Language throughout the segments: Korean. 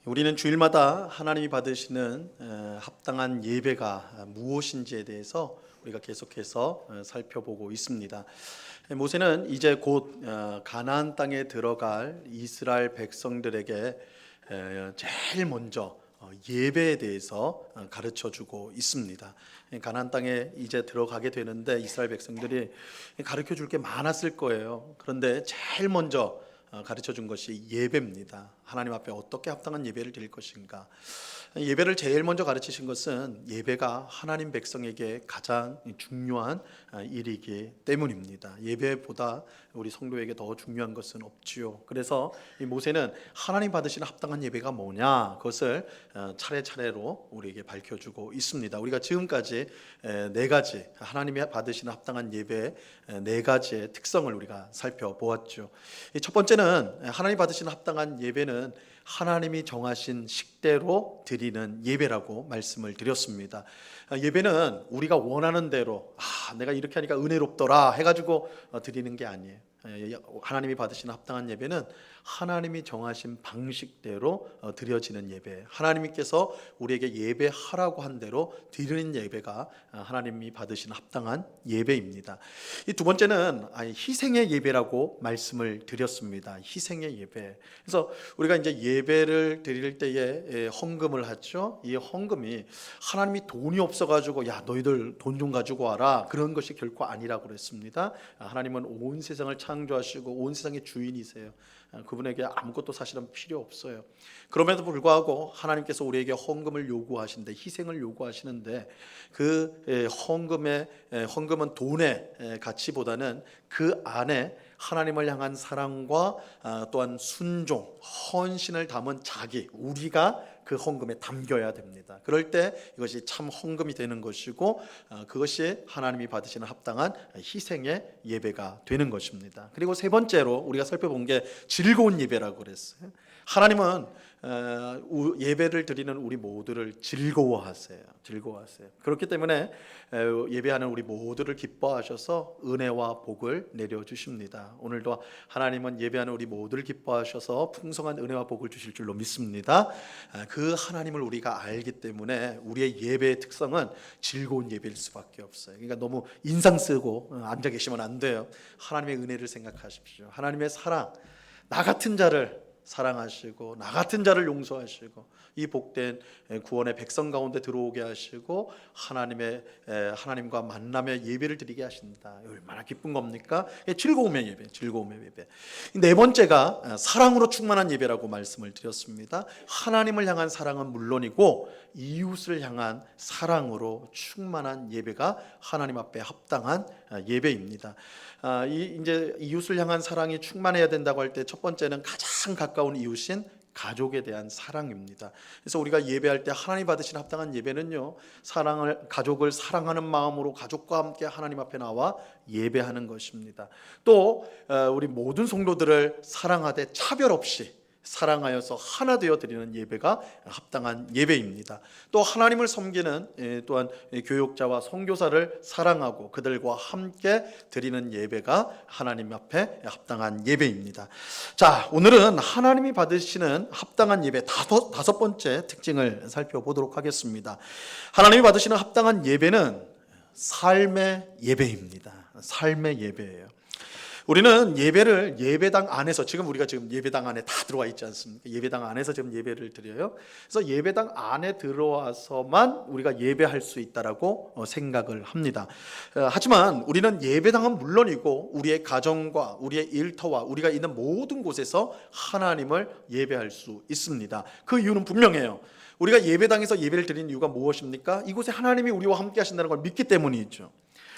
우리는 주일마다 하나님이 받으시는 합당한 예배가 무엇인지에 대해서 우리가 계속해서 살펴보고 있습니다. 모세는 이제 곧 가나안 땅에 들어갈 이스라엘 백성들에게 제일 먼저 예배에 대해서 가르쳐주고 있습니다. 가나안 땅에 이제 들어가게 되는데 이스라엘 백성들이 가르쳐줄 게 많았을 거예요. 그런데 제일 먼저 가르쳐 준 것이 예배입니다. 하나님 앞에 어떻게 합당한 예배를 드릴 것인가. 예배를 제일 먼저 가르치신 것은 예배가 하나님 백성에게 가장 중요한 일이기 때문입니다. 예배보다 우리 성도에게 더 중요한 것은 없지요. 그래서 이 모세는 하나님 받으시는 합당한 예배가 뭐냐, 그것을 차례차례로 우리에게 밝혀주고 있습니다. 우리가 지금까지 네 가지 하나님이 받으시는 합당한 예배 네 가지의 특성을 우리가 살펴보았죠. 첫 번째는 하나님 받으시는 합당한 예배는 하나님이 정하신 식대로 드리는 예배라고 말씀을 드렸습니다. 예배는 우리가 원하는 대로 내가 이렇게 하니까 은혜롭더라 해가지고 드리는 게 아니에요. 하나님이 받으시는 합당한 예배는 하나님이 정하신 방식대로 드려지는 예배, 하나님께서 우리에게 예배하라고 한 대로 드리는 예배가 하나님이 받으시는 합당한 예배입니다. 이 두 번째는 희생의 예배라고 말씀을 드렸습니다. 희생의 예배. 그래서 우리가 이제 예배를 드릴 때에 헌금을 하죠. 이 헌금이 하나님이 돈이 없어가지고 야 너희들 돈 좀 가지고 와라 그런 것이 결코 아니라고 그랬습니다. 하나님은 온 세상을 창조하시고 온 세상의 주인이세요. 그분에게 아무것도 사실은 필요 없어요. 그럼에도 불구하고 하나님께서 우리에게 헌금을 요구하시는데, 희생을 요구하시는데, 그 헌금은 돈의 가치보다는 그 안에 하나님을 향한 사랑과 또한 순종, 헌신을 담은 자기, 우리가 그 헌금에 담겨야 됩니다. 그럴 때 이것이 참 헌금이 되는 것이고 그것이 하나님이 받으시는 합당한 희생의 예배가 되는 것입니다. 그리고 세 번째로 우리가 살펴본 게 즐거운 예배라고 그랬어요. 하나님은 예배를 드리는 우리 모두를 즐거워하세요. 그렇기 때문에 예배하는 우리 모두를 기뻐하셔서 은혜와 복을 내려주십니다. 오늘도 하나님은 예배하는 우리 모두를 기뻐하셔서 풍성한 은혜와 복을 주실 줄로 믿습니다. 그 하나님을 우리가 알기 때문에 우리의 예배의 특성은 즐거운 예배일 수밖에 없어요. 그러니까 너무 인상 쓰고 앉아 계시면 안 돼요. 하나님의 은혜를 생각하십시오. 하나님의 사랑, 나 같은 자를 사랑하시고 나 같은 자를 용서하시고 이 복된 구원의 백성 가운데 들어오게 하시고 하나님과 만남의 예배를 드리게 하신다. 얼마나 기쁜 겁니까? 즐거움의 예배. 네 번째가 사랑으로 충만한 예배라고 말씀을 드렸습니다. 하나님을 향한 사랑은 물론이고 이웃을 향한 사랑으로 충만한 예배가 하나님 앞에 합당한 예배입니다. 이제 이웃을 향한 사랑이 충만해야 된다고 할 때 첫 번째는 가장 가까운 이웃인 가족에 대한 사랑입니다. 그래서 우리가 예배할 때 하나님 받으신 합당한 예배는요, 가족을 사랑하는 마음으로 가족과 함께 하나님 앞에 나와 예배하는 것입니다. 또 우리 모든 성도들을 사랑하되 차별 없이 사랑하여서 하나 되어 드리는 예배가 합당한 예배입니다. 또 하나님을 섬기는 또한 교육자와 선교사를 사랑하고 그들과 함께 드리는 예배가 하나님 앞에 합당한 예배입니다. 자, 오늘은 하나님이 받으시는 합당한 예배 다섯 번째 특징을 살펴보도록 하겠습니다. 하나님이 받으시는 합당한 예배는 삶의 예배입니다. 삶의 예배예요. 우리는 예배를 예배당 안에서, 우리가 예배당 안에 다 들어와 있지 않습니까? 예배당 안에서 지금 예배를 드려요. 그래서 예배당 안에 들어와서만 우리가 예배할 수 있다라고 생각을 합니다. 하지만 우리는 예배당은 물론이고 우리의 가정과 우리의 일터와 우리가 있는 모든 곳에서 하나님을 예배할 수 있습니다. 그 이유는 분명해요. 우리가 예배당에서 예배를 드리는 이유가 무엇입니까? 이곳에 하나님이 우리와 함께 하신다는 걸 믿기 때문이죠.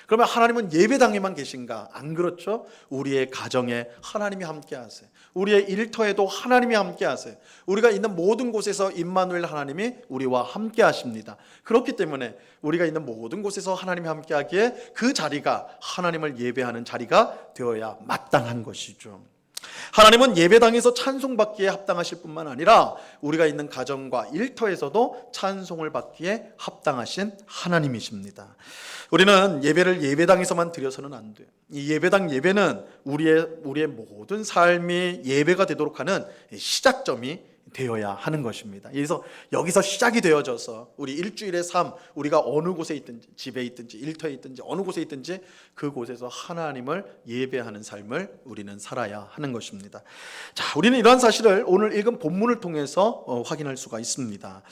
그러면 하나님은 예배당에만 계신가? 안 그렇죠. 우리의 가정에 하나님이 함께 하세요. 우리의 일터에도 하나님이 함께 하세요. 우리가 있는 모든 곳에서 임마누엘 하나님이 우리와 함께 하십니다. 그렇기 때문에 우리가 있는 모든 곳에서 하나님이 함께 하기에 그 자리가 하나님을 예배하는 자리가 되어야 마땅한 것이죠. 하나님은 예배당에서 찬송받기에 합당하실 뿐만 아니라 우리가 있는 가정과 일터에서도 찬송을 받기에 합당하신 하나님이십니다. 우리는 예배를 예배당에서만 드려서는 안 돼요. 이 예배는 우리의 모든 삶이 예배가 되도록 하는 시작점이 되어야 하는 것입니다. 그래서 여기서 시작이 되어져서 우리 일주일의 삶, 우리가 어느 곳에 있든지, 집에 있든지 일터에 있든지 어느 곳에 있든지 그곳에서 하나님을 예배하는 삶을 우리는 살아야 하는 것입니다. 자, 우리는 이러한 사실을 오늘 읽은 본문을 통해서 확인할 수가 있습니다.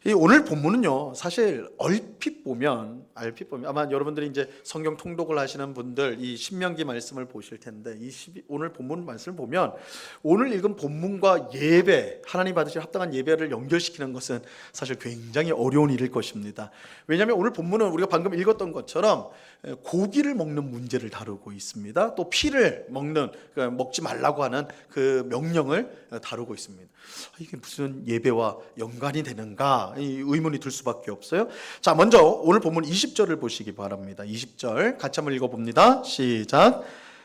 이 오늘 본문은요, 사실 얼핏 보면 아마 여러분들이 이제 성경 통독을 하시는 분들 이 신명기 말씀을 보실 텐데 오늘 본문 말씀을 보면 오늘 읽은 본문과 예배, 하나님 받으실 합당한 예배를 연결시키는 것은 사실 굉장히 어려운 일일 것입니다. 왜냐하면 오늘 본문은 우리가 방금 읽었던 것처럼 고기를 먹는 문제를 다루고 있습니다. 또 피를 먹지 말라고 하는 그 명령을 다루고 있습니다. 이게 무슨 예배와 연관이 되는가? 이 의문이 들 수밖에 없어요. 자, 먼저 오늘 본문 20절을 보시기 바랍니다. 20절 같이 한번 읽어봅니다. 시작.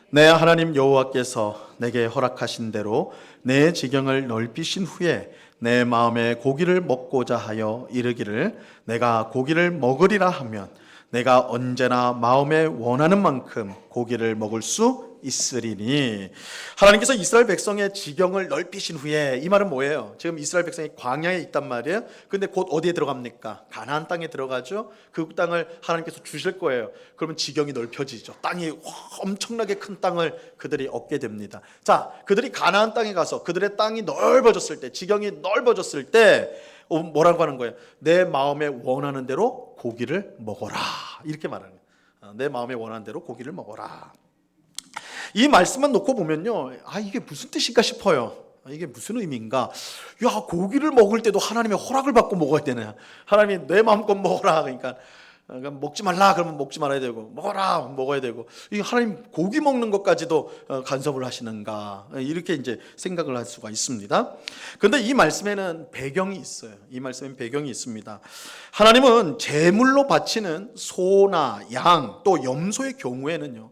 내 하나님 여호와께서 내게 허락하신 대로 내 지경을 넓히신 후에 내 마음에 고기를 먹고자 하여 이르기를 내가 고기를 먹으리라 하면 내가 언제나 마음에 원하는 만큼 고기를 먹을 수 있으리니. 하나님께서 이스라엘 백성의 지경을 넓히신 후에, 이 말은 뭐예요? 지금 이스라엘 백성이 광야에 있단 말이에요. 근데 곧 어디에 들어갑니까? 가나안 땅에 들어가죠. 그 땅을 하나님께서 주실 거예요. 그러면 지경이 넓혀지죠. 땅이 엄청나게 큰 땅을 그들이 얻게 됩니다. 자, 그들이 가나안 땅에 가서 그들의 땅이 넓어졌을 때, 지경이 넓어졌을 때 뭐라고 하는 거예요? 내 마음에 원하는 대로 고기를 먹어라, 이렇게 말하는 거예요. 내 마음에 원하는 대로 고기를 먹어라. 이 말씀만 놓고 보면요, 이게 무슨 뜻인가 싶어요. 이게 무슨 의미인가? 야, 고기를 먹을 때도 하나님의 허락을 받고 먹어야 되네. 하나님이 내 마음껏 먹어라, 그러니까 먹지 말라 그러면 먹지 말아야 되고, 먹어라 먹어야 되고, 이 하나님 고기 먹는 것까지도 간섭을 하시는가, 이렇게 이제 생각을 할 수가 있습니다. 그런데 이 말씀에는 배경이 있어요. 이 말씀엔 배경이 있습니다. 하나님은 제물로 바치는 소나 양, 또 염소의 경우에는요,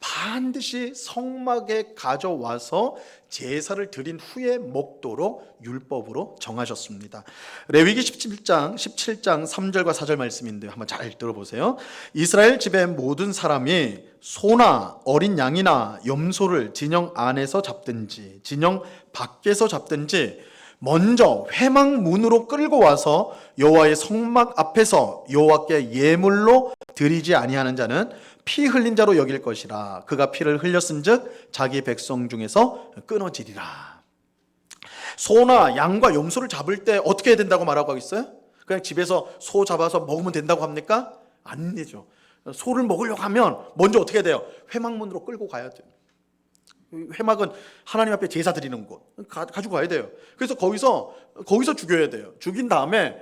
반드시 성막에 가져와서 제사를 드린 후에 먹도록 율법으로 정하셨습니다. 레위기 17장 3절과 4절 말씀인데요, 한번 잘 들어보세요. 이스라엘 집의 모든 사람이 소나 어린 양이나 염소를 진영 안에서 잡든지 진영 밖에서 잡든지 먼저 회막문으로 끌고 와서 여호와의 성막 앞에서 여호와께 예물로 드리지 아니하는 자는 피 흘린 자로 여길 것이라. 그가 피를 흘렸은즉 자기 백성 중에서 끊어지리라. 소나 양과 염소를 잡을 때 어떻게 해야 된다고 말하고 있어요? 그냥 집에서 소 잡아서 먹으면 된다고 합니까? 안 되죠. 소를 먹으려고 하면 먼저 어떻게 해야 돼요? 회막문으로 끌고 가야 돼요. 회막은 하나님 앞에 제사 드리는 곳, 가지고 가야 돼요. 그래서 거기서 죽여야 돼요. 죽인 다음에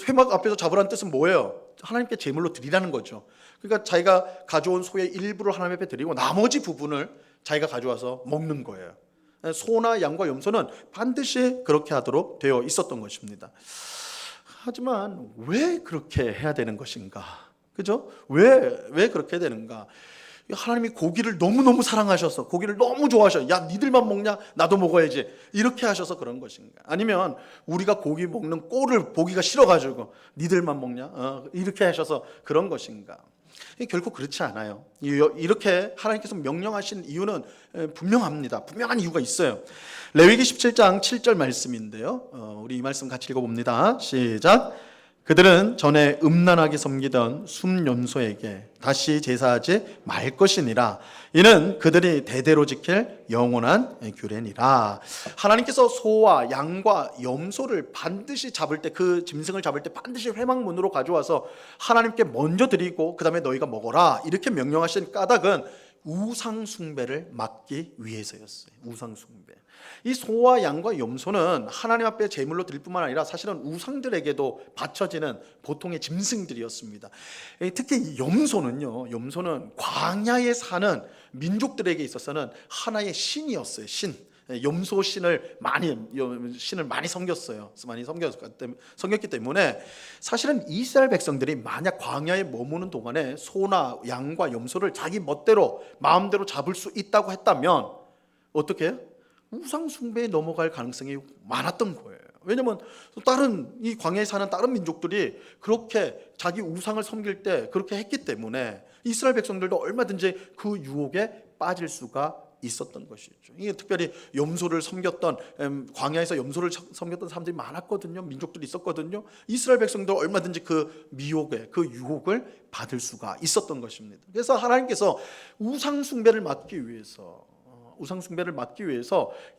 회막 앞에서 잡으라는 뜻은 뭐예요? 하나님께 제물로 드리라는 거죠. 그러니까 자기가 가져온 소의 일부를 하나님 앞에 드리고 나머지 부분을 자기가 가져와서 먹는 거예요. 소나 양과 염소는 반드시 그렇게 하도록 되어 있었던 것입니다. 하지만 왜 그렇게 해야 되는 것인가? 그죠? 왜 그렇게 되는가? 하나님이 고기를 너무너무 사랑하셔서, 고기를 너무 좋아하셔서, 야, 니들만 먹냐? 나도 먹어야지, 이렇게 하셔서 그런 것인가? 아니면 우리가 고기 먹는 꼴을 보기가 싫어가지고 니들만 먹냐? 이렇게 하셔서 그런 것인가? 결코 그렇지 않아요. 이렇게 하나님께서 명령하신 이유는 분명합니다. 분명한 이유가 있어요. 레위기 17장 7절 말씀인데요, 우리 이 말씀 같이 읽어봅니다. 시작. 그들은 전에 음란하게 섬기던 순염소에게 다시 제사하지 말 것이니라. 이는 그들이 대대로 지킬 영원한 규례니라. 하나님께서 소와 양과 염소를 반드시 잡을 때, 그 짐승을 잡을 때 반드시 회막문으로 가져와서 하나님께 먼저 드리고 그 다음에 너희가 먹어라, 이렇게 명령하신 까닭은 우상 숭배를 막기 위해서였어요. 우상 숭배. 이 소와 양과 염소는 하나님 앞에 제물로 드릴 뿐만 아니라 사실은 우상들에게도 바쳐지는 보통의 짐승들이었습니다. 특히 이 염소는 광야에 사는 민족들에게 있어서는 하나의 신이었어요. 염소 신을 많이 섬겼어요. 많이 섬겼기 때문에 사실은 이스라엘 백성들이 만약 광야에 머무는 동안에 소나 양과 염소를 자기 멋대로 마음대로 잡을 수 있다고 했다면 어떻게 해요? 우상 숭배에 넘어갈 가능성이 많았던 거예요. 왜냐하면 다른 이 광야에 사는 다른 민족들이 그렇게 자기 우상을 섬길 때 그렇게 했기 때문에 이스라엘 백성들도 얼마든지 그 유혹에 빠질 수가 있었던 것이죠. 이게 특별히 염소를 섬겼던 광야에서 염소를 섬겼던 사람들이 많았거든요. 민족들이 있었거든요. 이스라엘 백성도 얼마든지 그 미혹에 그 유혹을 받을 수가 있었던 것입니다. 그래서 하나님께서 우상 숭배를 막기 위해서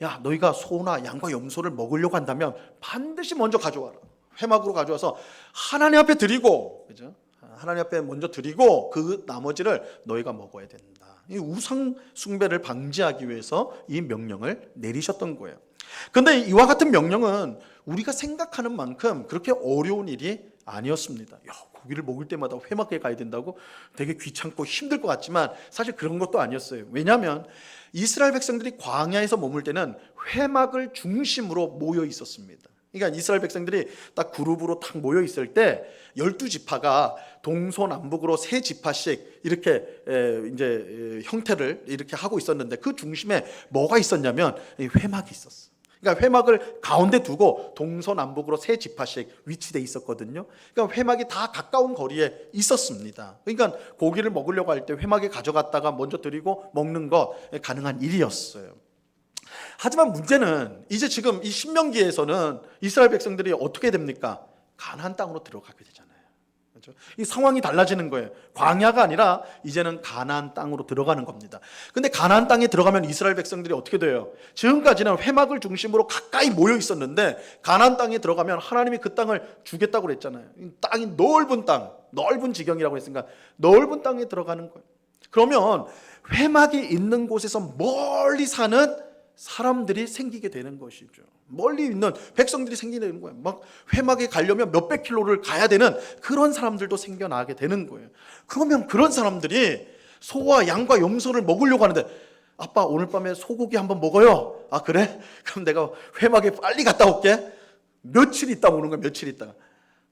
야, 너희가 소나 양과 염소를 먹으려고 한다면 반드시 먼저 가져와라. 회막으로 가져와서 하나님 앞에 드리고, 그죠? 하나님 앞에 먼저 드리고 그 나머지를 너희가 먹어야 된다. 이 우상 숭배를 방지하기 위해서 이 명령을 내리셨던 거예요. 그런데 이와 같은 명령은 우리가 생각하는 만큼 그렇게 어려운 일이 아니었습니다. 야, 고기를 먹을 때마다 회막에 가야 된다고 되게 귀찮고 힘들 것 같지만 사실 그런 것도 아니었어요. 왜냐하면 이스라엘 백성들이 광야에서 머물 때는 회막을 중심으로 모여 있었습니다. 그러니까 이스라엘 백성들이 딱 그룹으로 딱 모여 있을 때 12지파가 동서남북으로 3지파씩 이렇게 이제 형태를 이렇게 하고 있었는데 그 중심에 뭐가 있었냐면 회막이 있었어. 그러니까 회막을 가운데 두고 동서남북으로 3지파씩 위치돼 있었거든요. 그러니까 회막이 다 가까운 거리에 있었습니다. 그러니까 고기를 먹으려고 할 때 회막에 가져갔다가 먼저 드리고 먹는 것 가능한 일이었어요. 하지만 문제는 이제 지금 이 신명기에서는 이스라엘 백성들이 어떻게 됩니까? 가나안 땅으로 들어가게 되잖아요. 그렇죠? 이 상황이 달라지는 거예요. 광야가 아니라 이제는 가나안 땅으로 들어가는 겁니다. 근데 가나안 땅에 들어가면 이스라엘 백성들이 어떻게 돼요? 지금까지는 회막을 중심으로 가까이 모여 있었는데 가나안 땅에 들어가면 하나님이 그 땅을 주겠다고 그랬잖아요. 땅이 넓은 땅, 넓은 지경이라고 했으니까 넓은 땅에 들어가는 거예요. 그러면 회막이 있는 곳에서 멀리 사는 사람들이 생기게 되는 것이죠. 멀리 있는 백성들이 생기게 되는 거예요. 막 회막에 가려면 몇백 킬로를 가야 되는 그런 사람들도 생겨나게 되는 거예요. 그러면 그런 사람들이 소와 양과 염소를 먹으려고 하는데 아빠 오늘 밤에 소고기 한번 먹어요. 아 그래? 그럼 내가 회막에 빨리 갔다 올게. 며칠 있다 오는 거야. 며칠 있다가.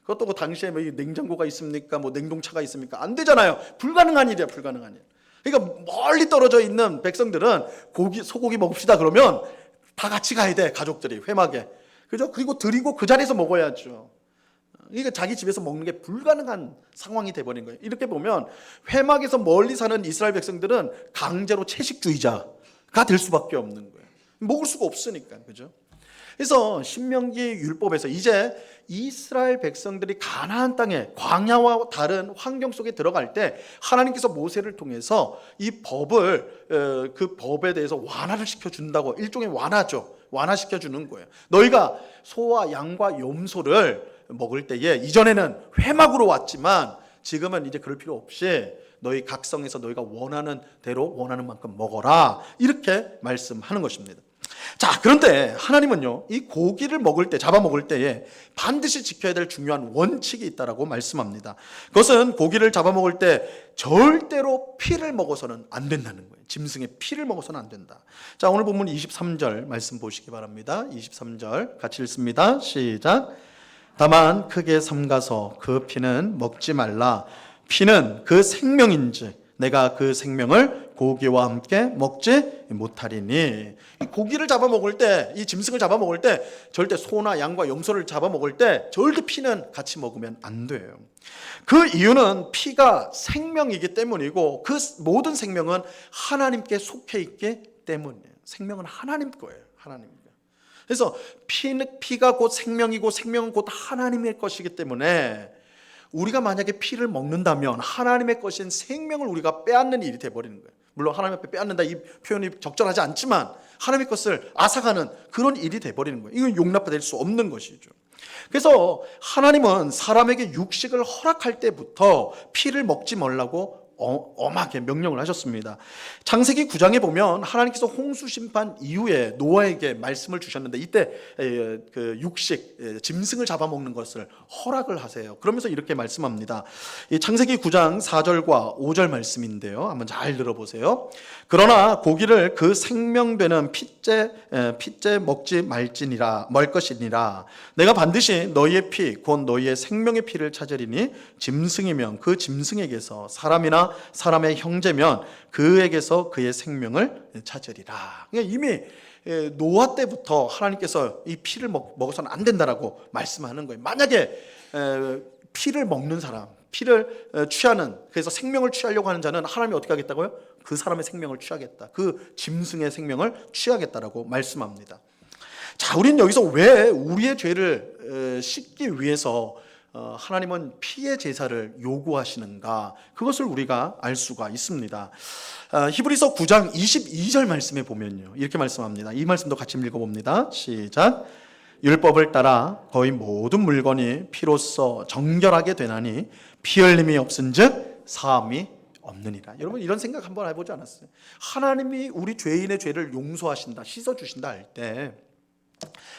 그것도 그 당시에 뭐 냉장고가 있습니까? 뭐 냉동차가 있습니까? 안 되잖아요. 불가능한 일이야. 불가능한 일. 그러니까 멀리 떨어져 있는 백성들은 소고기 먹읍시다 그러면 다 같이 가야 돼. 가족들이 회막에. 그죠? 그리고 드리고 그 자리에서 먹어야죠. 그러니까 자기 집에서 먹는 게 불가능한 상황이 돼버린 거예요. 이렇게 보면 회막에서 멀리 사는 이스라엘 백성들은 강제로 채식주의자가 될 수밖에 없는 거예요. 먹을 수가 없으니까. 그죠? 그래서 신명기 율법에서 이제 이스라엘 백성들이 가나안 땅에 광야와 다른 환경 속에 들어갈 때 하나님께서 모세를 통해서 이 법을 그 법에 대해서 완화를 시켜준다고 일종의 완화죠. 완화시켜 주는 거예요. 너희가 소와 양과 염소를 먹을 때에 이전에는 회막으로 왔지만 지금은 이제 그럴 필요 없이 너희 각성에서 너희가 원하는 대로 원하는 만큼 먹어라. 이렇게 말씀하는 것입니다. 자, 그런데 하나님은요, 이 고기를 먹을 때, 잡아 먹을 때에 반드시 지켜야 될 중요한 원칙이 있다라고 말씀합니다. 그것은 고기를 잡아 먹을 때 절대로 피를 먹어서는 안 된다는 거예요. 짐승의 피를 먹어서는 안 된다. 자, 오늘 본문 23절 말씀 보시기 바랍니다. 23절 같이 읽습니다. 시작. 다만 크게 삼가서 그 피는 먹지 말라. 피는 그 생명인지 내가 그 생명을 고기와 함께 먹지 못하리니. 이 고기를 잡아먹을 때, 이 짐승을 잡아먹을 때 절대 소나 양과 염소를 잡아먹을 때 절대 피는 같이 먹으면 안 돼요. 그 이유는 피가 생명이기 때문이고 그 모든 생명은 하나님께 속해 있기 때문이에요. 생명은 하나님 거예요. 하나님. 그래서 피가 곧 생명이고 생명은 곧 하나님의 것이기 때문에 우리가 만약에 피를 먹는다면 하나님의 것인 생명을 우리가 빼앗는 일이 돼버리는 거예요. 물론 하나님 앞에 빼앗는다 이 표현이 적절하지 않지만 하나님의 것을 앗아가는 그런 일이 돼버리는 거예요. 이건 용납될 수 없는 것이죠. 그래서 하나님은 사람에게 육식을 허락할 때부터 피를 먹지 말라고 엄하게 명령을 하셨습니다. 창세기 9장에 보면 하나님께서 홍수 심판 이후에 노아에게 말씀을 주셨는데 이때 그 육식 짐승을 잡아먹는 것을 허락을 하세요. 그러면서 이렇게 말씀합니다. 이 창세기 9장 4절과 5절 말씀인데요. 한번 잘 들어보세요. 그러나 고기를 그 생명되는 핏째 먹지 말 것이니라. 내가 반드시 너희의 피 곧 너희의 생명의 피를 찾으리니 짐승이면 그 짐승에게서 사람이나 사람의 형제면 그에게서 그의 생명을 찾으리라. 그러니까 이미 노아 때부터 하나님께서 이 피를 먹어서는 안 된다라고 말씀하는 거예요. 만약에 피를 먹는 사람, 피를 취하는, 그래서 생명을 취하려고 하는 자는 하나님이 어떻게 하겠다고요? 그 사람의 생명을 취하겠다. 그 짐승의 생명을 취하겠다라고 말씀합니다. 자, 우리는 여기서 왜 우리의 죄를 씻기 위해서 하나님은 피의 제사를 요구하시는가? 그것을 우리가 알 수가 있습니다. 히브리서 9장 22절 말씀에 보면요, 이렇게 말씀합니다. 이 말씀도 같이 읽어봅니다. 시작. 율법을 따라 거의 모든 물건이 피로써 정결하게 되나니 피 흘림이 없은즉 사함이 없느니라. 여러분, 이런 생각 한번 해보지 않았어요? 하나님이 우리 죄인의 죄를 용서하신다, 씻어주신다 할 때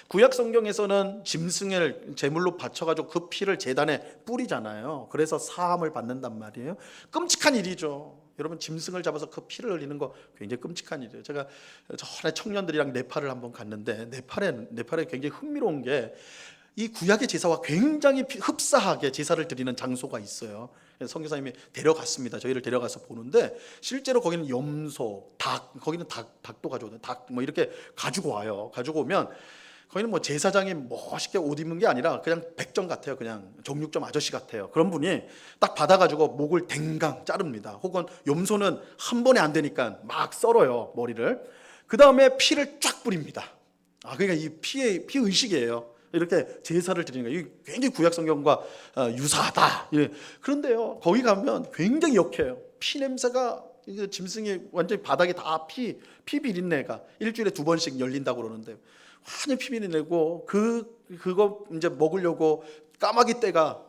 구약 성경에서는 짐승을 제물로 바쳐가지고 그 피를 제단에 뿌리잖아요. 그래서 사함을 받는단 말이에요. 끔찍한 일이죠. 여러분, 짐승을 잡아서 그 피를 흘리는 거 굉장히 끔찍한 일이에요. 제가 전에 청년들이랑 네팔을 한번 갔는데 네팔에 굉장히 흥미로운 게 이 구약의 제사와 굉장히 흡사하게 제사를 드리는 장소가 있어요. 선교사님이 데려갔습니다. 저희를 데려가서 보는데 실제로 거기는 염소, 닭, 거기는 닭도 가져오는 닭 뭐 이렇게 가지고 와요. 가지고 오면 거기는 뭐 제사장이 멋있게 옷 입는 게 아니라 그냥 백정 같아요. 그냥 정육점 아저씨 같아요. 그런 분이 딱 받아가지고 목을 댕강 자릅니다. 혹은 염소는 한 번에 안 되니까 막 썰어요, 머리를. 그 다음에 피를 쫙 뿌립니다. 그러니까 이 피 의식이에요. 이렇게 제사를 드리는 거예요. 이게 굉장히 구약 성경과 유사하다. 그런데요, 거기 가면 굉장히 역해요. 피 냄새가, 짐승이 완전히 바닥에 다 피 비린내가 일주일에 2번씩 열린다고 그러는데 완전 피 비린내고 그거 이제 먹으려고 까마귀 떼가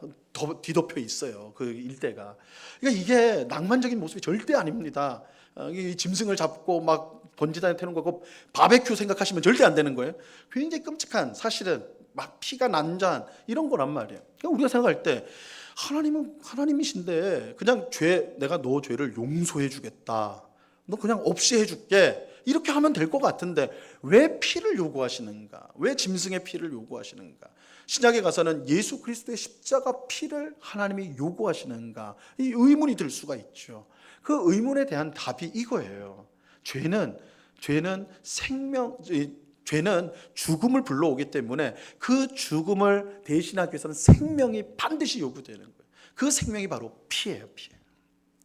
뒤덮여 있어요. 그 일대가. 그러니까 이게 낭만적인 모습이 절대 아닙니다. 이 짐승을 잡고 막 번지단에 태우는 거고 바베큐 생각하시면 절대 안 되는 거예요. 굉장히 끔찍한, 사실은 막 피가 난잔 이런 거란 말이에요. 그러니까 우리가 생각할 때 하나님은 하나님이신데 그냥 내가 너 죄를 용서해 주겠다, 너 그냥 없이 해줄게, 이렇게 하면 될 것 같은데 왜 피를 요구하시는가? 왜 짐승의 피를 요구하시는가? 신약에 가서는 예수 그리스도의 십자가 피를 하나님이 요구하시는가? 이 의문이 들 수가 있죠. 그 의문에 대한 답이 이거예요. 죄는 죽음을 불러오기 때문에 그 죽음을 대신하기 위해서는 생명이 반드시 요구되는 거예요. 그 생명이 바로 피예요, 피.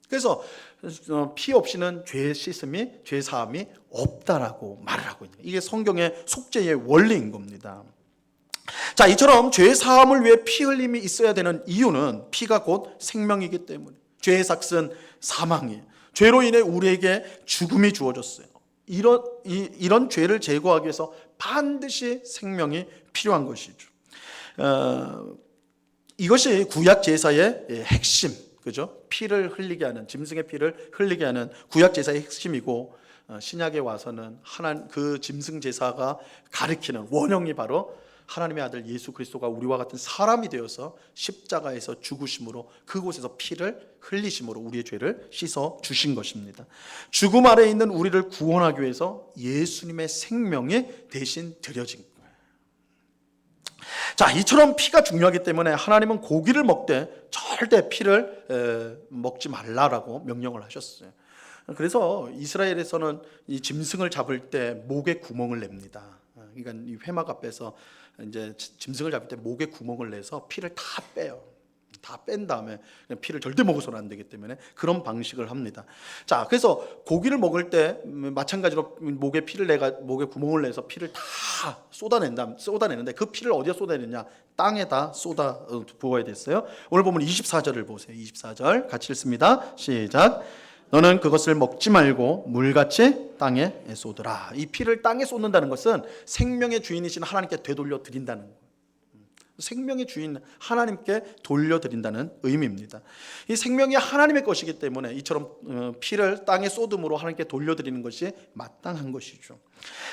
그래서 피 없이는 죄 씻음이, 죄 사함이 없다라고 말을 하고 있는 거예요. 이게 성경의 속죄의 원리인 겁니다. 자, 이처럼 죄 사함을 위해 피 흘림이 있어야 되는 이유는 피가 곧 생명이기 때문에, 죄의 삭은 사망이에요. 죄로 인해 우리에게 죽음이 주어졌어요. 이런 죄를 제거하기 위해서 반드시 생명이 필요한 것이죠. 이것이 구약 제사의 핵심, 그죠? 피를 흘리게 하는, 짐승의 피를 흘리게 하는 구약 제사의 핵심이고, 신약에 와서는 그 짐승 제사가 가리키는 원형이 바로 하나님의 아들 예수 그리스도가 우리와 같은 사람이 되어서 십자가에서 죽으심으로, 그곳에서 피를 흘리심으로 우리의 죄를 씻어 주신 것입니다. 죽음 아래에 있는 우리를 구원하기 위해서 예수님의 생명이 대신 드려진 거예요. 자, 이처럼 피가 중요하기 때문에 하나님은 고기를 먹되 절대 피를 먹지 말라라고 명령을 하셨어요. 그래서 이스라엘에서는 이 짐승을 잡을 때 목에 구멍을 냅니다. 그러니까 이 회막 앞에서 이제 짐승을 잡을 때 목에 구멍을 내서 피를 다 빼요. 다 뺀 다음에 피를 절대 먹어서는 안 되기 때문에 그런 방식을 합니다. 자, 그래서 고기를 먹을 때 마찬가지로 목에 구멍을 내서 피를 다 쏟아내는데 그 피를 어디에 쏟아내느냐? 땅에다 쏟아 부어야 됐어요. 오늘 보면 24절을 보세요. 24절 같이 읽습니다. 시작. 너는 그것을 먹지 말고 물같이 땅에 쏟으라. 이 피를 땅에 쏟는다는 것은 생명의 주인이신 하나님께 되돌려 드린다는 거예요. 생명의 주인 하나님께 돌려드린다는 의미입니다. 이 생명이 하나님의 것이기 때문에 이처럼 피를 땅에 쏟음으로 하나님께 돌려드리는 것이 마땅한 것이죠.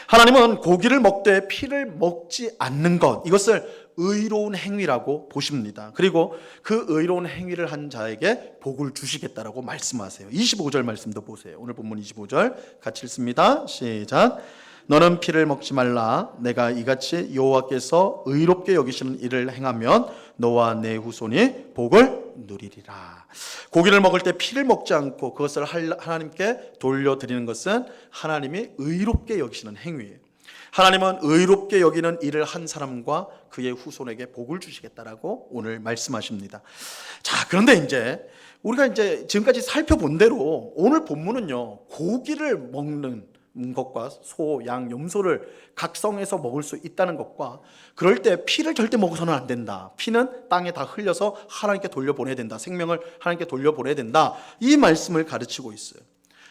하나님은 고기를 먹되 피를 먹지 않는 것, 이것을 의로운 행위라고 보십니다. 그리고 그 의로운 행위를 한 자에게 복을 주시겠다라고 말씀하세요. 25절 말씀도 보세요. 오늘 본문 25절 같이 읽습니다. 시작. 너는 피를 먹지 말라. 내가 이같이 여호와께서 의롭게 여기시는 일을 행하면 너와 내 후손이 복을 누리리라. 고기를 먹을 때 피를 먹지 않고 그것을 하나님께 돌려드리는 것은 하나님이 의롭게 여기시는 행위예요. 하나님은 의롭게 여기는 일을 한 사람과 그의 후손에게 복을 주시겠다라고 오늘 말씀하십니다. 자, 그런데 이제 우리가 이제 지금까지 살펴본 대로 오늘 본문은요, 고기를 먹는 것과 소, 양, 염소를 각성해서 먹을 수 있다는 것과, 그럴 때 피를 절대 먹어서는 안 된다, 피는 땅에 다 흘려서 하나님께 돌려보내야 된다, 생명을 하나님께 돌려보내야 된다, 이 말씀을 가르치고 있어요.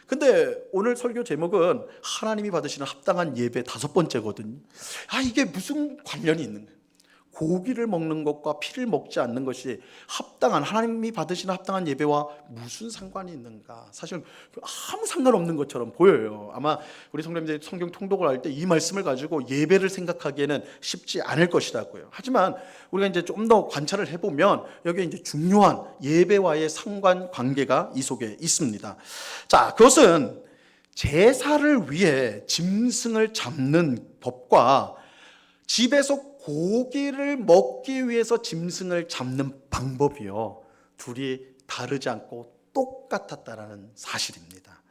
근데 오늘 설교 제목은 하나님이 받으시는 합당한 예배 5번째거든요. 이게 무슨 관련이 있는 거예요? 고기를 먹는 것과 피를 먹지 않는 것이 합당한, 하나님이 받으시는 합당한 예배와 무슨 상관이 있는가? 사실 아무 상관없는 것처럼 보여요. 아마 우리 성도님들이 성경 통독을 할 때 이 말씀을 가지고 예배를 생각하기에는 쉽지 않을 것이라고요. 하지만 우리가 이제 좀 더 관찰을 해보면 여기에 이제 중요한 예배와의 상관 관계가 이 속에 있습니다. 자, 그것은 제사를 위해 짐승을 잡는 법과 집에서 고기를 먹기 위해서 짐승을 잡는 방법이요, 둘이 다르지 않고 똑같았다라는 사실입니다.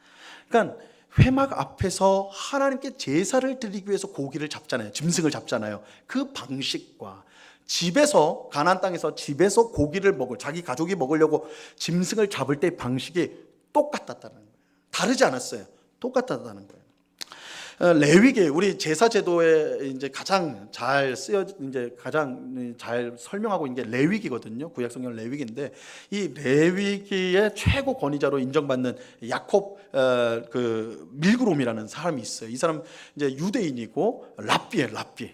그러니까 회막 앞에서 하나님께 제사를 드리기 위해서 고기를 잡잖아요, 짐승을 잡잖아요. 그 방식과 집에서, 가나안 땅에서 집에서 고기를 자기 가족이 먹으려고 짐승을 잡을 때의 방식이 똑같았다는 거예요. 다르지 않았어요. 똑같았다는 거예요. 레위기, 우리 제사 제도에 이제 가장 잘 가장 잘 설명하고 있는 게 레위기거든요. 구약 성경 레위기인데, 이 레위기의 최고 권위자로 인정받는 야콥 밀그롬이라는 사람이 있어요. 이 사람 이제 유대인이고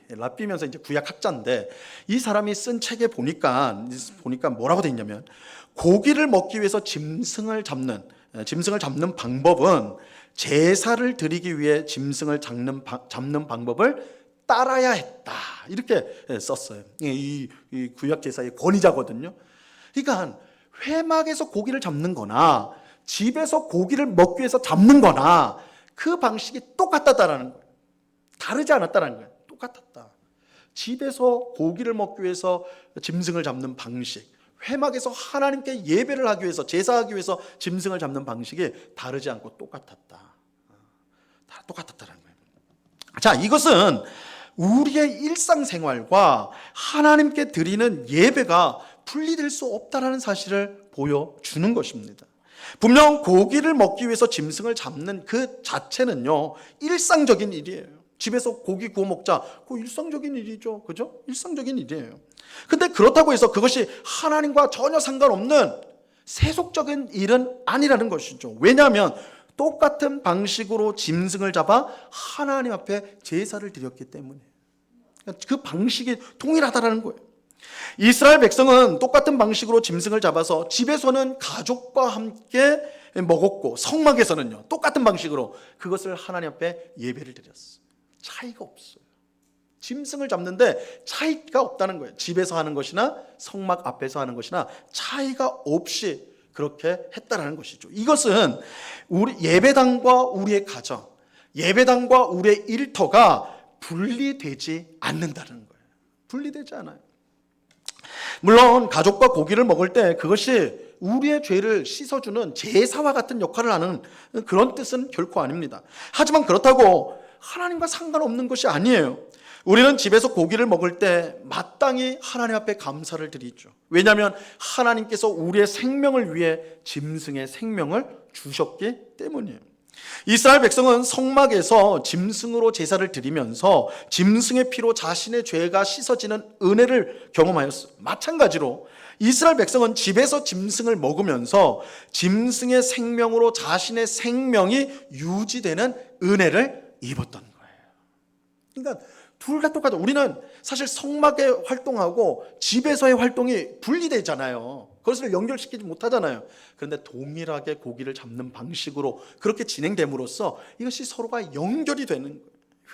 랍비면서 이제 구약 학자인데, 이 사람이 쓴 책에 보니까 뭐라고 돼 있냐면, 고기를 먹기 위해서 짐승을 잡는 방법은 제사를 드리기 위해 짐승을 잡는 방법을 따라야 했다, 이렇게 썼어요. 이 구약 제사의 권위자거든요. 그러니까 회막에서 고기를 잡는 거나 집에서 고기를 먹기 위해서 잡는 거나 그 방식이 똑같았다라는 거예요. 다르지 않았다는 거예요. 똑같았다. 집에서 고기를 먹기 위해서 짐승을 잡는 방식, 회막에서 하나님께 예배를 하기 위해서, 제사하기 위해서 짐승을 잡는 방식이 다르지 않고 똑같았다라는 거예요. 자, 이것은 우리의 일상생활과 하나님께 드리는 예배가 분리될 수 없다라는 사실을 보여주는 것입니다. 분명 고기를 먹기 위해서 짐승을 잡는 그 자체는요, 일상적인 일이에요. 집에서 고기 구워 먹자, 그거 일상적인 일이죠. 그죠? 일상적인 일이에요. 근데 그렇다고 해서 그것이 하나님과 전혀 상관없는 세속적인 일은 아니라는 것이죠. 왜냐하면 똑같은 방식으로 짐승을 잡아 하나님 앞에 제사를 드렸기 때문에, 그 방식이 동일하다는 거예요. 이스라엘 백성은 똑같은 방식으로 짐승을 잡아서 집에서는 가족과 함께 먹었고, 성막에서는요, 똑같은 방식으로 그것을 하나님 앞에 예배를 드렸어요. 차이가 없어요. 짐승을 잡는데 차이가 없다는 거예요. 집에서 하는 것이나 성막 앞에서 하는 것이나 차이가 없이 그렇게 했다라는 것이죠. 이것은 우리 예배당과 우리의 가정, 예배당과 우리의 일터가 분리되지 않는다는 거예요. 분리되지 않아요. 물론 가족과 고기를 먹을 때 그것이 우리의 죄를 씻어주는 제사와 같은 역할을 하는 그런 뜻은 결코 아닙니다. 하지만 그렇다고 하나님과 상관없는 것이 아니에요. 우리는 집에서 고기를 먹을 때 마땅히 하나님 앞에 감사를 드리죠. 왜냐하면 하나님께서 우리의 생명을 위해 짐승의 생명을 주셨기 때문이에요. 이스라엘 백성은 성막에서 짐승으로 제사를 드리면서 짐승의 피로 자신의 죄가 씻어지는 은혜를 경험하였어요. 마찬가지로 이스라엘 백성은 집에서 짐승을 먹으면서 짐승의 생명으로 자신의 생명이 유지되는 은혜를 입었던 거예요. 그러니까 둘 다 똑같아요. 우리는 사실 성막의 활동하고 집에서의 활동이 분리되잖아요. 그것을 연결시키지 못하잖아요. 그런데 동일하게 고기를 잡는 방식으로 그렇게 진행됨으로써 이것이 서로가 연결이 되는 거예요.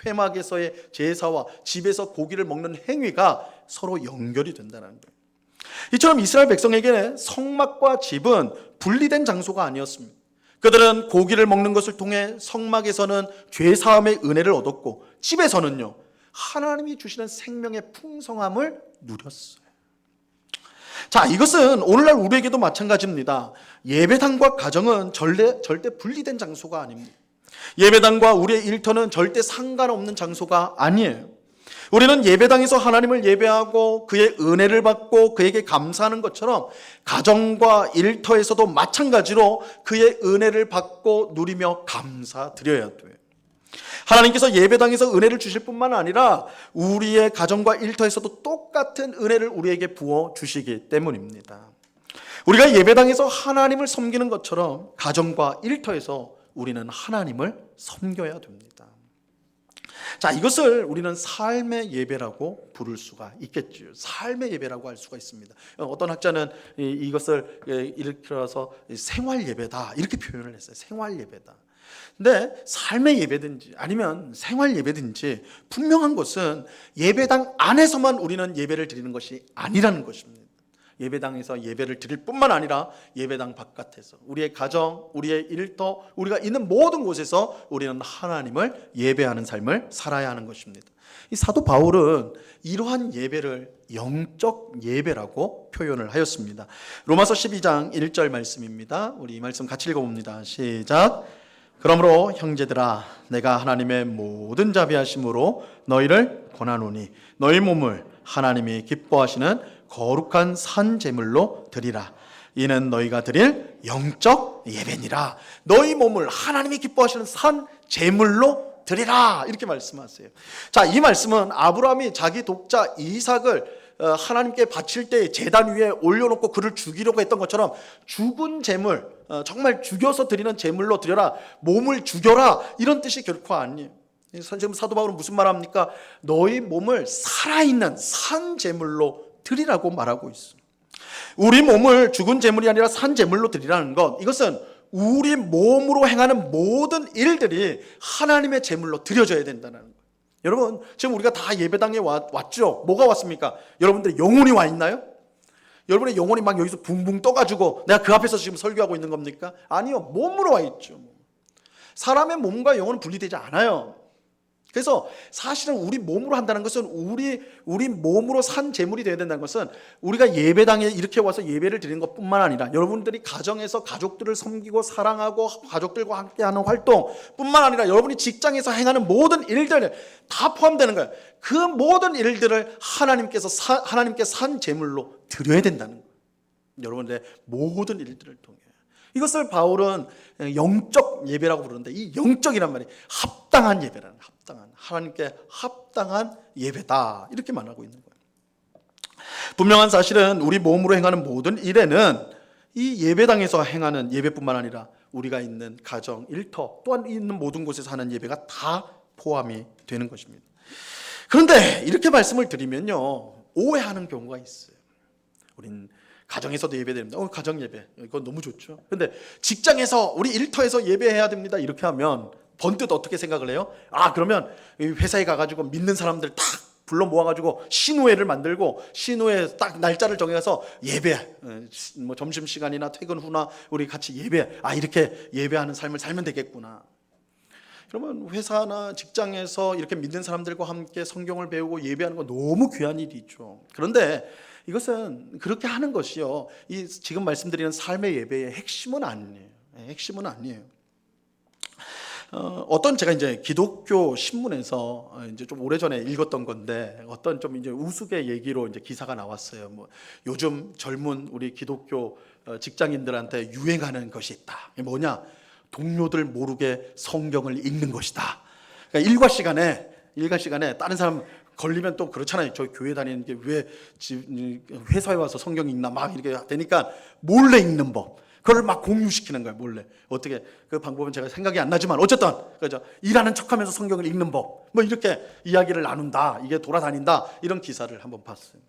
회막에서의 제사와 집에서 고기를 먹는 행위가 서로 연결이 된다는 거예요. 이처럼 이스라엘 백성에게 성막과 집은 분리된 장소가 아니었습니다. 그들은 고기를 먹는 것을 통해 성막에서는 죄사함의 은혜를 얻었고, 집에서는요, 하나님이 주시는 생명의 풍성함을 누렸어요. 자, 이것은 오늘날 우리에게도 마찬가지입니다. 예배당과 가정은 절대 분리된 장소가 아닙니다. 예배당과 우리의 일터는 절대 상관없는 장소가 아니에요. 우리는 예배당에서 하나님을 예배하고 그의 은혜를 받고 그에게 감사하는 것처럼 가정과 일터에서도 마찬가지로 그의 은혜를 받고 누리며 감사드려야 돼요. 하나님께서 예배당에서 은혜를 주실 뿐만 아니라 우리의 가정과 일터에서도 똑같은 은혜를 우리에게 부어 주시기 때문입니다. 우리가 예배당에서 하나님을 섬기는 것처럼 가정과 일터에서 우리는 하나님을 섬겨야 됩니다. 자, 이것을 우리는 삶의 예배라고 부를 수가 있겠죠. 삶의 예배라고 할 수가 있습니다. 어떤 학자는 이것을 일컬어서 생활 예배다 이렇게 표현을 했어요. 생활 예배다. 근데 삶의 예배든지 아니면 생활 예배든지 분명한 것은 예배당 안에서만 우리는 예배를 드리는 것이 아니라는 것입니다. 예배당에서 예배를 드릴 뿐만 아니라 예배당 바깥에서 우리의 가정, 우리의 일터, 우리가 있는 모든 곳에서 우리는 하나님을 예배하는 삶을 살아야 하는 것입니다. 이 사도 바울은 이러한 예배를 영적 예배라고 표현을 하였습니다. 로마서 12장 1절 말씀입니다. 우리 이 말씀 같이 읽어봅니다. 시작. 그러므로 형제들아 내가 하나님의 모든 자비하심으로 너희를 권하노니 너희 몸을 하나님이 기뻐하시는 거룩한 산 제물로 드리라. 이는 너희가 드릴 영적 예배니라. 너희 몸을 하나님이 기뻐하시는 산 제물로 드리라. 이렇게 말씀하세요. 자, 이 말씀은 아브라함이 자기 독자 이삭을 하나님께 바칠 때 제단 위에 올려놓고 그를 죽이려고 했던 것처럼 죽은 제물, 정말 죽여서 드리는 제물로 드려라. 몸을 죽여라. 이런 뜻이 결코 아니에요. 지금 사도 바울은 무슨 말합니까? 너희 몸을 살아있는 산 제물로 드리라고 말하고 있습니다. 우리 몸을 죽은 제물이 아니라 산 제물로 드리라는 것, 이것은 우리 몸으로 행하는 모든 일들이 하나님의 제물로 드려져야 된다는 거예요. 여러분, 지금 우리가 다 예배당에 왔죠? 뭐가 왔습니까? 여러분들의 영혼이 와 있나요? 여러분의 영혼이 막 여기서 붕붕 떠가지고 내가 그 앞에서 지금 설교하고 있는 겁니까? 아니요, 몸으로 와 있죠. 사람의 몸과 영혼은 분리되지 않아요. 그래서 사실은 우리 몸으로 한다는 것은 우리 몸으로 산 제물이 되어야 된다는 것은 우리가 예배당에 이렇게 와서 예배를 드리는 것뿐만 아니라 여러분들이 가정에서 가족들을 섬기고 사랑하고 가족들과 함께하는 활동뿐만 아니라 여러분이 직장에서 행하는 모든 일들 다 포함되는 거예요. 그 모든 일들을 하나님께 산 제물로 드려야 된다는 거예요. 여러분들의 모든 일들을 통해. 이것을 바울은 영적 예배라고 부르는데 이 영적이란 말이 합당한 예배라는 거예요. 하나님께 합당한 예배다 이렇게 말하고 있는 거예요. 분명한 사실은 우리 몸으로 행하는 모든 일에는 이 예배당에서 행하는 예배뿐만 아니라 우리가 있는 가정, 일터 또한 있는 모든 곳에서 하는 예배가 다 포함이 되는 것입니다. 그런데 이렇게 말씀을 드리면요 오해하는 경우가 있어요. 우린 가정에서도 예배됩니다. 가정 예배 이건 너무 좋죠. 근데 직장에서 우리 일터에서 예배해야 됩니다. 이렇게 하면 번뜩 어떻게 생각을 해요? 그러면 회사에 가가지고 믿는 사람들 딱 불러 모아가지고 신우회를 만들고 신우회 딱 날짜를 정해서 예배, 뭐 점심 시간이나 퇴근 후나 우리 같이 예배, 이렇게 예배하는 삶을 살면 되겠구나. 그러면 회사나 직장에서 이렇게 믿는 사람들과 함께 성경을 배우고 예배하는 건 너무 귀한 일이죠. 그런데 이것은 그렇게 하는 것이요, 이 지금 말씀드리는 삶의 예배의 핵심은 아니에요. 핵심은 아니에요. 어떤 제가 이제 기독교 신문에서 이제 좀 오래전에 읽었던 건데 어떤 좀 이제 우스개 얘기로 이제 기사가 나왔어요. 뭐 요즘 젊은 우리 기독교 직장인들한테 유행하는 것이 있다. 이게 뭐냐? 동료들 모르게 성경을 읽는 것이다. 그러니까 일과 시간에 다른 사람 걸리면 또 그렇잖아요. 저 교회 다니는 게 왜 회사에 와서 성경 읽나 막 이렇게 되니까 몰래 읽는 법. 그걸 막 공유시키는 거예요. 몰래. 어떻게 그 방법은 제가 생각이 안 나지만 어쨌든 그죠. 일하는 척하면서 성경을 읽는 법. 뭐 이렇게 이야기를 나눈다. 이게 돌아다닌다. 이런 기사를 한번 봤어요.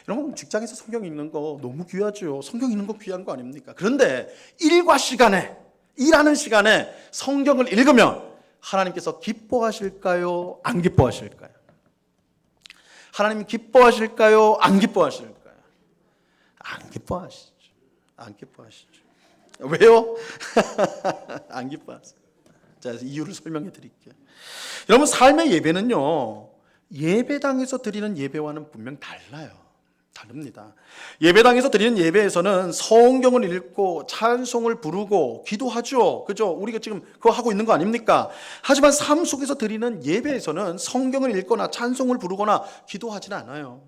여러분 직장에서 성경 읽는 거 너무 귀하죠. 성경 읽는 거 귀한 거 아닙니까? 그런데 일하는 시간에 성경을 읽으면 하나님께서 기뻐하실까요? 안 기뻐하실까요? 하나님 기뻐하실까요? 안 기뻐하실까요? 안 기뻐하시죠. 안 기뻐하시죠. 왜요? 안 기뻐하세요. 자, 이유를 설명해 드릴게요. 여러분 삶의 예배는요 예배당에서 드리는 예배와는 분명 달라요. 다릅니다. 예배당에서 드리는 예배에서는 성경을 읽고 찬송을 부르고 기도하죠. 그죠? 우리가 지금 그거 하고 있는 거 아닙니까? 하지만 삶 속에서 드리는 예배에서는 성경을 읽거나 찬송을 부르거나 기도하지는 않아요.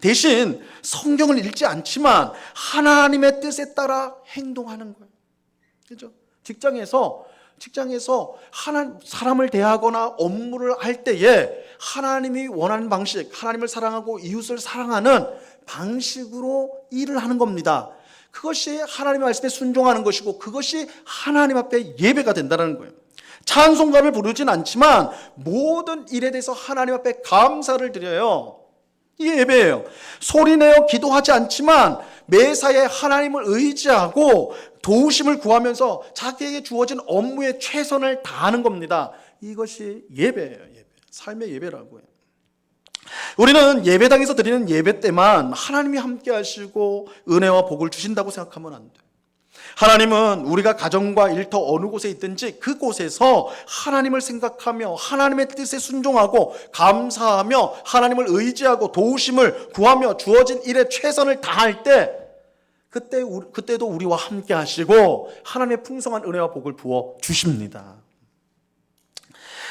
대신 성경을 읽지 않지만 하나님의 뜻에 따라 행동하는 거예요. 그죠? 직장에서 사람을 대하거나 업무를 할 때에 하나님이 원하는 방식, 하나님을 사랑하고 이웃을 사랑하는 방식으로 일을 하는 겁니다. 그것이 하나님의 말씀에 순종하는 것이고 그것이 하나님 앞에 예배가 된다는 거예요. 찬송가를 부르진 않지만 모든 일에 대해서 하나님 앞에 감사를 드려요. 이게 예배예요. 소리내어 기도하지 않지만 매사에 하나님을 의지하고 도우심을 구하면서 자기에게 주어진 업무에 최선을 다하는 겁니다. 이것이 예배예요. 예배. 삶의 예배라고 해요. 우리는 예배당에서 드리는 예배 때만 하나님이 함께 하시고 은혜와 복을 주신다고 생각하면 안 돼요. 하나님은 우리가 가정과 일터 어느 곳에 있든지 그곳에서 하나님을 생각하며 하나님의 뜻에 순종하고 감사하며 하나님을 의지하고 도우심을 구하며 주어진 일에 최선을 다할 때 그때도 우리와 함께 하시고 하나님의 풍성한 은혜와 복을 부어 주십니다.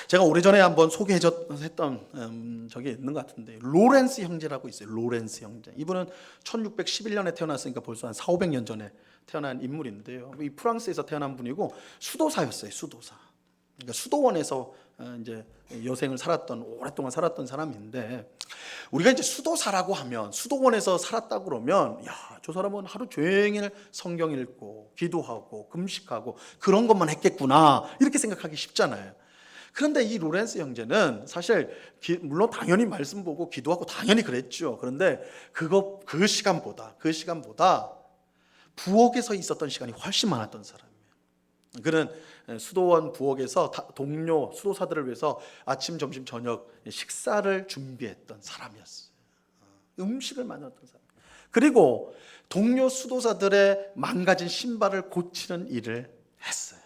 제가 오래전에 한번 소개했던 적이 있는 것 같은데 로렌스 형제라고 있어요. 로렌스 형제. 이분은 1611년에 태어났으니까 벌써 한 400~500년 전에 태어난 인물인데요. 이 프랑스에서 태어난 분이고 수도사였어요. 수도사. 그러니까 수도원에서 이제 여생을 오랫동안 살았던 사람인데 우리가 이제 수도사라고 하면 수도원에서 살았다 그러면 야, 저 사람은 하루 종일 성경 읽고 기도하고 금식하고 그런 것만 했겠구나 이렇게 생각하기 쉽잖아요. 그런데 이 로렌스 형제는 사실 물론 당연히 말씀 보고 기도하고 당연히 그랬죠. 그런데 그 시간보다 부엌에서 있었던 시간이 훨씬 많았던 사람이에요. 그는 수도원 부엌에서 동료 수도사들을 위해서 아침, 점심, 저녁 식사를 준비했던 사람이었어요. 음식을 만들었던 사람. 그리고 동료 수도사들의 망가진 신발을 고치는 일을 했어요.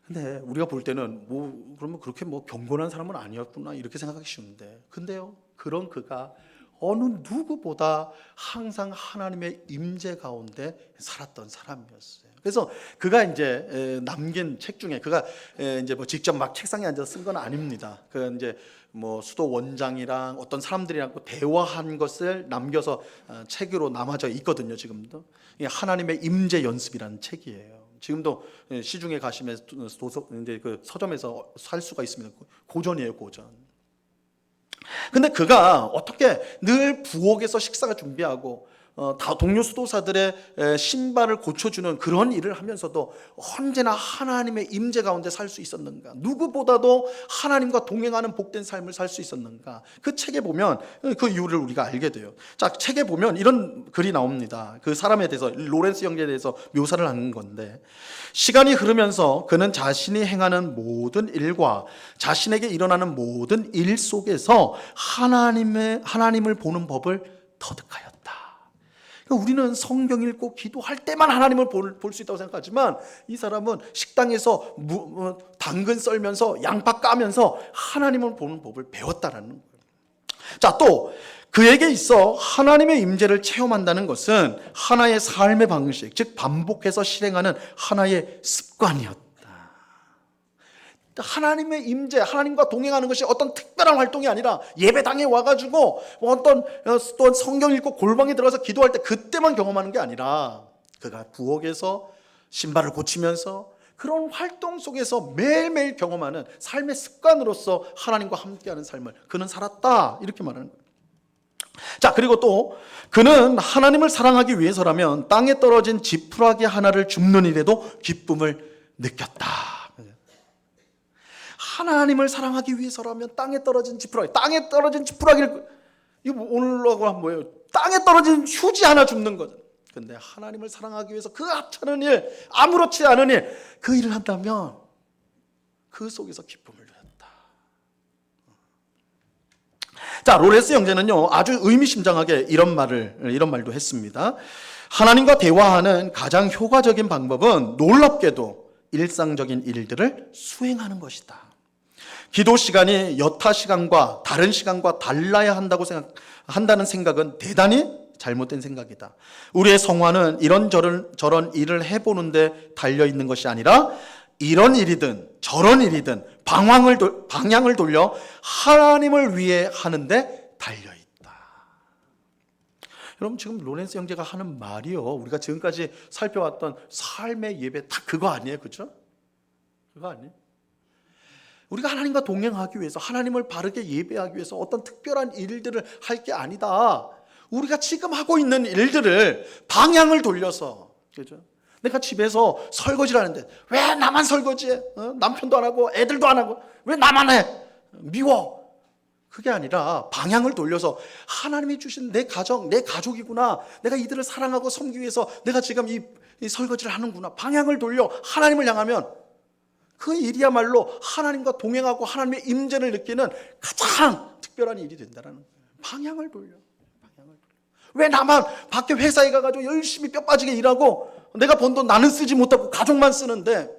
근데 우리가 볼 때는 그러면 그렇게 경건한 사람은 아니었구나 이렇게 생각하기 쉬운데, 근데요, 그런 그가 어느 누구보다 항상 하나님의 임재 가운데 살았던 사람이었어요. 그래서 그가 이제 남긴 책 중에 그가 이제 직접 막 책상에 앉아서 쓴 건 아닙니다. 그 이제 수도 원장이랑 어떤 사람들이랑 대화한 것을 남겨서 책으로 남아져 있거든요. 지금도 하나님의 임재 연습이라는 책이에요. 지금도 시중에 가시면 이제 그 서점에서 살 수가 있습니다. 고전이에요, 고전. 근데 그가 어떻게 늘 부엌에서 식사가 준비하고 동료 수도사들의 신발을 고쳐주는 그런 일을 하면서도 언제나 하나님의 임재 가운데 살 수 있었는가? 누구보다도 하나님과 동행하는 복된 삶을 살 수 있었는가? 그 책에 보면 그 이유를 우리가 알게 돼요. 자, 책에 보면 이런 글이 나옵니다. 그 사람에 대해서, 로렌스 형제에 대해서 묘사를 하는 건데, 시간이 흐르면서 그는 자신이 행하는 모든 일과 자신에게 일어나는 모든 일 속에서 하나님을 보는 법을 터득하였다. 우리는 성경 읽고 기도할 때만 하나님을 볼 수 있다고 생각하지만 이 사람은 식당에서 당근 썰면서 양파 까면서 하나님을 보는 법을 배웠다라는 거예요. 자, 또 그에게 있어 하나님의 임재를 체험한다는 것은 하나의 삶의 방식, 즉 반복해서 실행하는 하나의 습관이었다. 하나님의 임재, 하나님과 동행하는 것이 어떤 특별한 활동이 아니라 예배당에 와가지고 어떤 또 성경 읽고 골방에 들어가서 기도할 때 그때만 경험하는 게 아니라 그가 부엌에서 신발을 고치면서 그런 활동 속에서 매일매일 경험하는 삶의 습관으로서 하나님과 함께하는 삶을 그는 살았다, 이렇게 말하는 거예요. 자, 그리고 또 그는 하나님을 사랑하기 위해서라면 땅에 떨어진 지푸라기 하나를 줍는 일에도 기쁨을 느꼈다. 하나님을 사랑하기 위해서라면 땅에 떨어진 지푸라기를 이거 오늘로 하면 뭐예요? 땅에 떨어진 휴지 하나 줍는 거죠. 근데 하나님을 사랑하기 위해서 그 하찮은 일, 아무렇지 않은 일, 그 일을 한다면 그 속에서 기쁨을 누렸다. 자, 로렌스 형제는요 아주 의미심장하게 이런 말도 했습니다. 하나님과 대화하는 가장 효과적인 방법은 놀랍게도 일상적인 일들을 수행하는 것이다. 기도 시간이 여타 시간과 다른 시간과 달라야 한다는 생각은 대단히 잘못된 생각이다. 우리의 성화는 이런저런 일을 해보는데 달려있는 것이 아니라 이런 일이든 저런 일이든 방향을 돌려 하나님을 위해 하는데 달려있다. 여러분, 지금 로렌스 형제가 하는 말이요, 우리가 지금까지 살펴왔던 삶의 예배 다 그거 아니에요? 그렇죠? 그거 아니에요? 우리가 하나님과 동행하기 위해서, 하나님을 바르게 예배하기 위해서 어떤 특별한 일들을 할 게 아니다. 우리가 지금 하고 있는 일들을 방향을 돌려서, 그죠? 내가 집에서 설거지를 하는데 왜 나만 설거지해? 남편도 안 하고 애들도 안 하고 왜 나만 해? 미워. 그게 아니라 방향을 돌려서 하나님이 주신 내 가정, 내 가족이구나. 내가 이들을 사랑하고 섬기기 위해서 내가 지금 이 설거지를 하는구나. 방향을 돌려 하나님을 향하면 그 일이야말로 하나님과 동행하고 하나님의 임재를 느끼는 가장 특별한 일이 된다는 거예요. 방향을 돌려. 왜 나만 밖에 회사에 가가지고 열심히 뼈 빠지게 일하고 내가 번 돈 나는 쓰지 못하고 가족만 쓰는데,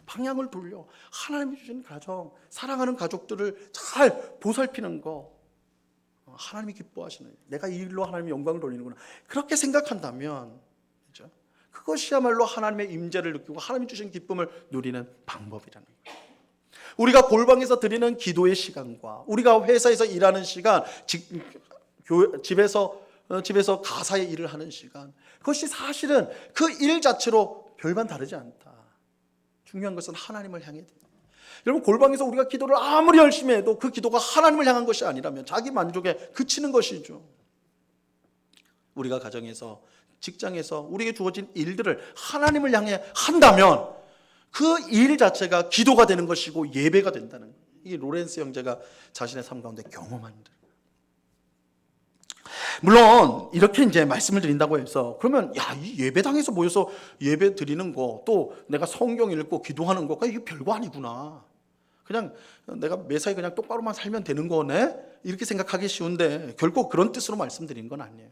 방향을 돌려 하나님이 주신 가정, 사랑하는 가족들을 잘 보살피는 거, 하나님이 기뻐하시는, 내가 이 일로 하나님의 영광을 돌리는구나, 그렇게 생각한다면, 그렇죠? 그것이야말로 하나님의 임재를 느끼고 하나님이 주신 기쁨을 누리는 방법이라는 거예요. 우리가 골방에서 드리는 기도의 시간과 우리가 회사에서 일하는 시간, 집에서 가사의 일을 하는 시간, 그것이 사실은 그 일 자체로 별반 다르지 않다. 중요한 것은 하나님을 향해 된다. 여러분, 골방에서 우리가 기도를 아무리 열심히 해도 그 기도가 하나님을 향한 것이 아니라면 자기 만족에 그치는 것이죠. 우리가 가정에서, 직장에서 우리에게 주어진 일들을 하나님을 향해 한다면 그 일 자체가 기도가 되는 것이고 예배가 된다는 거예요. 이게 로렌스 형제가 자신의 삶 가운데 경험한 일. 물론 이렇게 이제 말씀을 드린다고 해서, 그러면 이 예배당에서 모여서 예배 드리는 거, 또 내가 성경 읽고 기도하는 거, 이게 별거 아니구나, 그냥 내가 매사에 그냥 똑바로만 살면 되는 거네, 이렇게 생각하기 쉬운데 결코 그런 뜻으로 말씀드린 건 아니에요.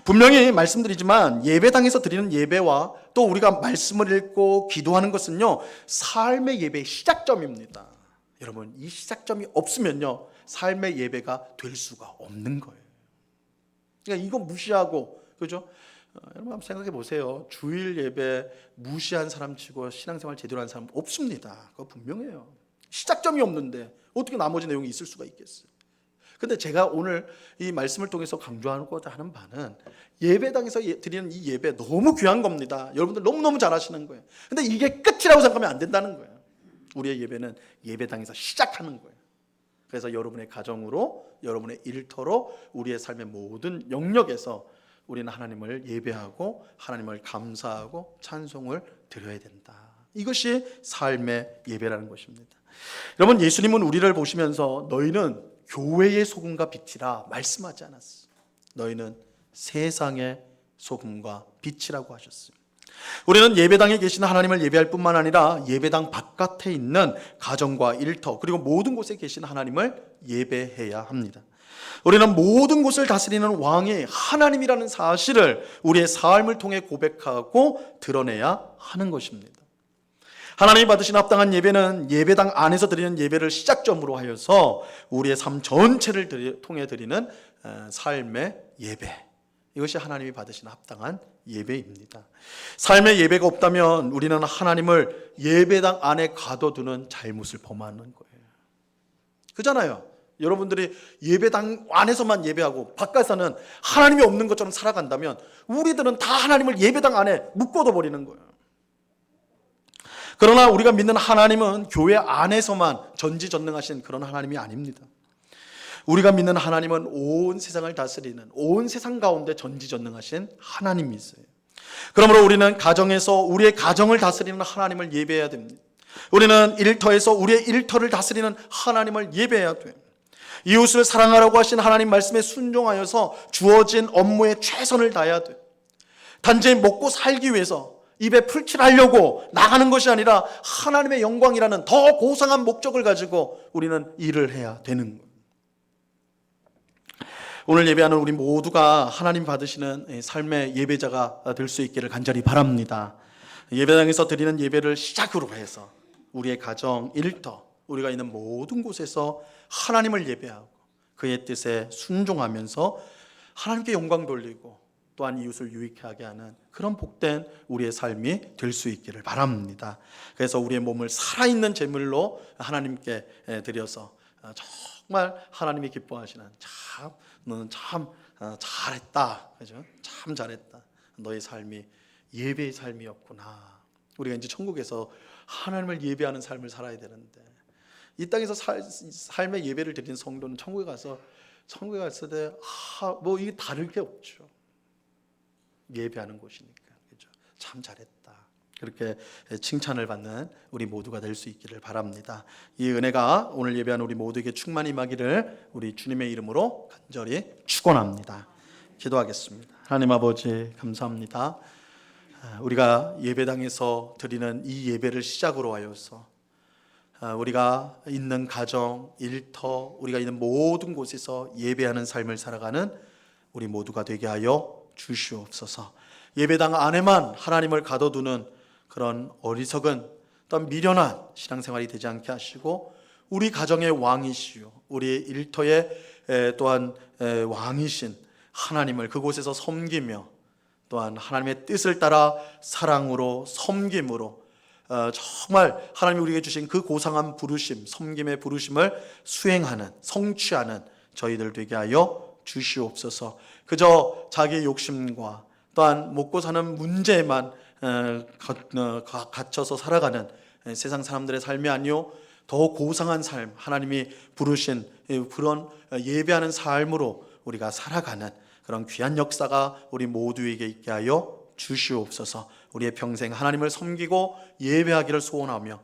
분명히 말씀드리지만 예배당에서 드리는 예배와 또 우리가 말씀을 읽고 기도하는 것은요, 삶의 예배의 시작점입니다. 여러분, 이 시작점이 없으면요, 삶의 예배가 될 수가 없는 거예요. 그러니까 이거 무시하고, 그죠? 여러분 한번 생각해 보세요. 주일 예배 무시한 사람 치고 신앙생활 제대로 한 사람 없습니다. 그거 분명해요. 시작점이 없는데 어떻게 나머지 내용이 있을 수가 있겠어요? 근데 제가 오늘 이 말씀을 통해서 강조하고자 하는 바는, 예배당에서 드리는 이 예배 너무 귀한 겁니다. 여러분들 너무너무 잘하시는 거예요. 근데 이게 끝이라고 생각하면 안 된다는 거예요. 우리의 예배는 예배당에서 시작하는 거예요. 그래서 여러분의 가정으로, 여러분의 일터로, 우리의 삶의 모든 영역에서 우리는 하나님을 예배하고 하나님을 감사하고 찬송을 드려야 된다. 이것이 삶의 예배라는 것입니다. 여러분, 예수님은 우리를 보시면서 너희는 교회의 소금과 빛이라 말씀하지 않았어요. 너희는 세상의 소금과 빛이라고 하셨어요. 우리는 예배당에 계신 하나님을 예배할 뿐만 아니라 예배당 바깥에 있는 가정과 일터, 그리고 모든 곳에 계신 하나님을 예배해야 합니다. 우리는 모든 곳을 다스리는 왕이 하나님이라는 사실을 우리의 삶을 통해 고백하고 드러내야 하는 것입니다. 하나님이 받으신 합당한 예배는 예배당 안에서 드리는 예배를 시작점으로 하여서 우리의 삶 전체를 통해 드리는 삶의 예배, 이것이 하나님이 받으신 합당한 예배입니다. 삶의 예배가 없다면 우리는 하나님을 예배당 안에 가둬두는 잘못을 범하는 거예요. 그잖아요. 여러분들이 예배당 안에서만 예배하고 바깥에서는 하나님이 없는 것처럼 살아간다면 우리들은 다 하나님을 예배당 안에 묶어둬 버리는 거예요. 그러나 우리가 믿는 하나님은 교회 안에서만 전지전능하신 그런 하나님이 아닙니다. 우리가 믿는 하나님은 온 세상을 다스리는, 온 세상 가운데 전지전능하신 하나님이세요. 그러므로 우리는 가정에서 우리의 가정을 다스리는 하나님을 예배해야 됩니다. 우리는 일터에서 우리의 일터를 다스리는 하나님을 예배해야 돼요. 이웃을 사랑하라고 하신 하나님 말씀에 순종하여서 주어진 업무에 최선을 다해야 돼요. 단지 먹고 살기 위해서 입에 풀칠하려고 나가는 것이 아니라 하나님의 영광이라는 더 고상한 목적을 가지고 우리는 일을 해야 되는 거예요. 오늘 예배하는 우리 모두가 하나님 받으시는 삶의 예배자가 될 수 있기를 간절히 바랍니다. 예배당에서 드리는 예배를 시작으로 해서 우리의 가정, 일터, 우리가 있는 모든 곳에서 하나님을 예배하고 그의 뜻에 순종하면서 하나님께 영광 돌리고 또한 이웃을 유익하게 하게 하는 그런 복된 우리의 삶이 될 수 있기를 바랍니다. 그래서 우리의 몸을 살아있는 제물로 하나님께 드려서 정말 하나님이 기뻐하시는 참 너는 참 잘했다, 그죠? 참 잘했다. 너의 삶이 예배의 삶이었구나. 우리가 이제 천국에서 하나님을 예배하는 삶을 살아야 되는데 이 땅에서 삶의 예배를 드리는 성도는 천국에 갔을 때 뭐 이게 다를 게 없죠. 예배하는 곳이니까, 그죠? 참 잘했다. 그렇게 칭찬을 받는 우리 모두가 될 수 있기를 바랍니다. 이 은혜가 오늘 예배하는 우리 모두에게 충만히 임하기를 우리 주님의 이름으로 간절히 축원합니다. 기도하겠습니다. 하나님 아버지 감사합니다. 우리가 예배당에서 드리는 이 예배를 시작으로 하여서 우리가 있는 가정, 일터, 우리가 있는 모든 곳에서 예배하는 삶을 살아가는 우리 모두가 되게 하여 주시옵소서. 예배당 안에만 하나님을 가둬두는 그런 어리석은 또한 미련한 신앙생활이 되지 않게 하시고 우리 가정의 왕이시요 우리 일터의 또한 왕이신 하나님을 그곳에서 섬기며 또한 하나님의 뜻을 따라 사랑으로 섬김으로 정말 하나님이 우리에게 주신 그 고상한 부르심, 섬김의 부르심을 수행하는, 성취하는 저희들 되게 하여 주시옵소서. 그저 자기의 욕심과 또한 먹고 사는 문제에만 갇혀서 살아가는 세상 사람들의 삶이 아니요 더 고상한 삶, 하나님이 부르신 그런 예배하는 삶으로 우리가 살아가는 그런 귀한 역사가 우리 모두에게 있게 하여 주시옵소서. 우리의 평생 하나님을 섬기고 예배하기를 소원하며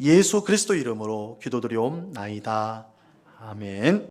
예수 그리스도 이름으로 기도드리옵나이다. 아멘.